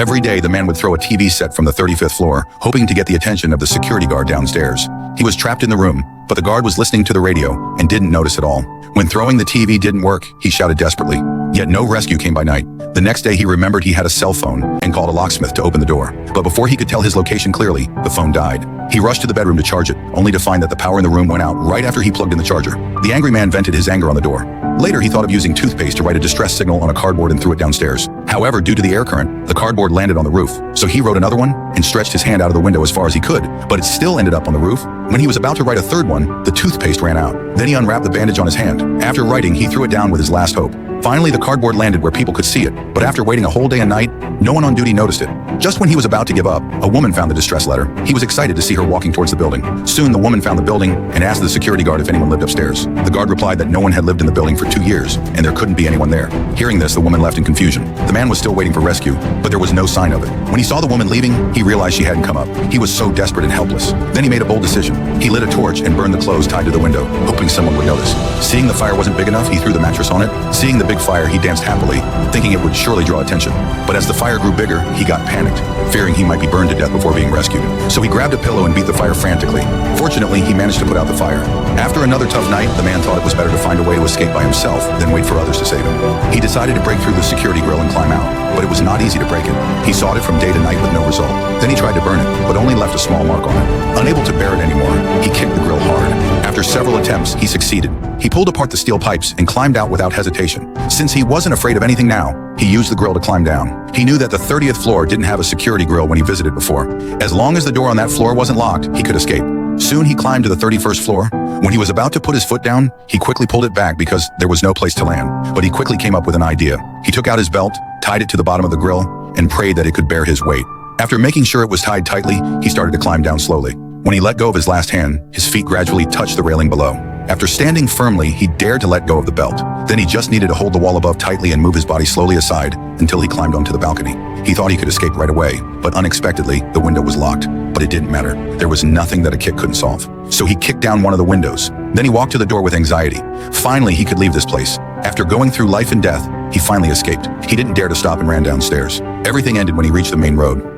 Every day, the man would throw a TV set from the 35th floor, hoping to get the attention of the security guard downstairs. He was trapped in the room, but the guard was listening to the radio and didn't notice at all. When throwing the TV didn't work, he shouted desperately. Yet no rescue came by night. The next day, he remembered he had a cell phone and called a locksmith to open the door. But before he could tell his location clearly, the phone died. He rushed to the bedroom to charge it, only to find that the power in the room went out right after he plugged in the charger. The angry man vented his anger on the door. Later, he thought of using toothpaste to write a distress signal on a cardboard and threw it downstairs. However, due to the air current, the cardboard landed on the roof. So he wrote another one and stretched his hand out of the window as far as he could, but it still ended up on the roof. When he was about to write a third one, the toothpaste ran out. Then he unwrapped the bandage on his hand. After writing, he threw it down with his last hope. Finally, the cardboard landed where people could see it, but after waiting a whole day and night, no one on duty noticed it. Just when he was about to give up, a woman found the distress letter. He was excited to see her walking towards the building. Soon, the woman found the building and asked the security guard if anyone lived upstairs. The guard replied that no one had lived in the building for 2 years, and there couldn't be anyone there. Hearing this, the woman left in confusion. The man was still waiting for rescue, but there was no sign of it. When he saw the woman leaving, he realized she hadn't come up. He was so desperate and helpless. Then he made a bold decision. He lit a torch and burned the clothes tied to the window, hoping someone would notice. Seeing the fire wasn't big enough, he threw the mattress on it. Seeing the big fire, he danced happily, thinking it would surely draw attention. But as the fire grew bigger, he got panicked, fearing he might be burned to death before being rescued. So he grabbed a pillow and beat the fire frantically. Fortunately, he managed to put out the fire. After another tough night, the man thought it was better to find a way to escape by himself than wait for others to save him. He decided to break through the security grill and climb out, but it was not easy to break it. He sought it from day to night with no result. Then he tried to burn it, but only left a small mark on it. Unable to bear it anymore, he kicked the grill hard. After several attempts, he succeeded. He pulled apart the steel pipes and climbed out without hesitation. Since he wasn't afraid of anything now, he used the grill to climb down. He knew that the 30th floor didn't have a security grill when he visited before. As long as the door on that floor wasn't locked, he could escape. Soon he climbed to the 31st floor. When he was about to put his foot down, he quickly pulled it back because there was no place to land. But he quickly came up with an idea. He took out his belt, tied it to the bottom of the grill, and prayed that it could bear his weight. After making sure it was tied tightly, he started to climb down slowly. When he let go of his last hand, his feet gradually touched the railing below. After standing firmly, he dared to let go of the belt. Then he just needed to hold the wall above tightly and move his body slowly aside until he climbed onto the balcony. He thought he could escape right away, but unexpectedly, the window was locked. But it didn't matter. There was nothing that a kick couldn't solve. So he kicked down one of the windows. Then he walked to the door with anxiety. Finally, he could leave this place. After going through life and death, he finally escaped. He didn't dare to stop and ran downstairs. Everything ended when he reached the main road.